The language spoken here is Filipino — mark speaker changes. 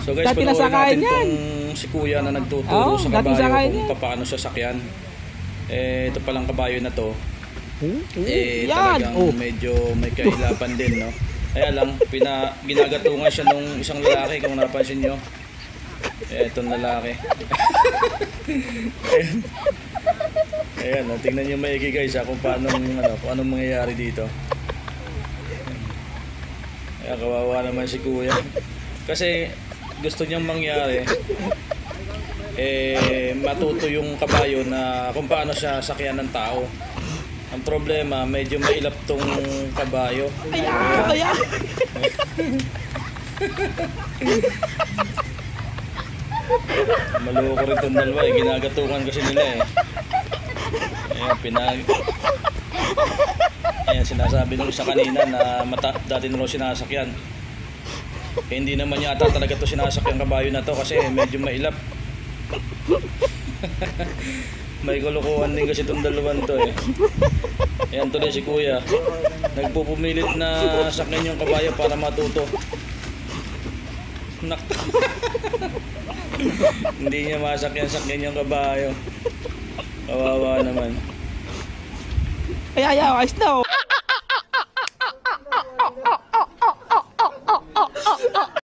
Speaker 1: So guys,
Speaker 2: Dati
Speaker 1: panoorin
Speaker 2: nasakayan
Speaker 1: natin
Speaker 2: yan.
Speaker 1: kung si kuya na nagtuturo
Speaker 2: Oo,
Speaker 1: sa
Speaker 2: dati
Speaker 1: kabayo
Speaker 2: sakayan
Speaker 1: kung
Speaker 2: yan.
Speaker 1: paano siya sakyan. Ito palang kabayo na to.
Speaker 2: Yan.
Speaker 1: Talagang medyo may kailapan din, no? Kaya lang, ginagatungan siya nung isang lalaki, kung napansin nyo. Itong lalaki. Ayan, tingnan nyo maigi guys, kung paano, kung anong mangyayari dito. Kaya kawawa naman si kuya. Kasi gusto niyang mangyari, matuto yung kabayo na kung paano siya sakyan ng tao. Ang problema, medyo mailap tong kabayo.
Speaker 2: Kaya.
Speaker 1: Maloko rin itong dalawa eh. Ginagatungan kasi nila eh. Ayan, sinasabi nung isa kanina na dati na raw sinasakyan. Hindi naman yata talaga ito sinasakyan kabayo na to kasi medyo mailap. May kulukuhan din kasi itong dalawan to eh. Ayan tuloy si kuya. Nagpupumilit na sakyan yung kabayo para matuto. Hindi niya masakyan yung kabayo. Kawawa naman.
Speaker 2: Kaya, ayos na.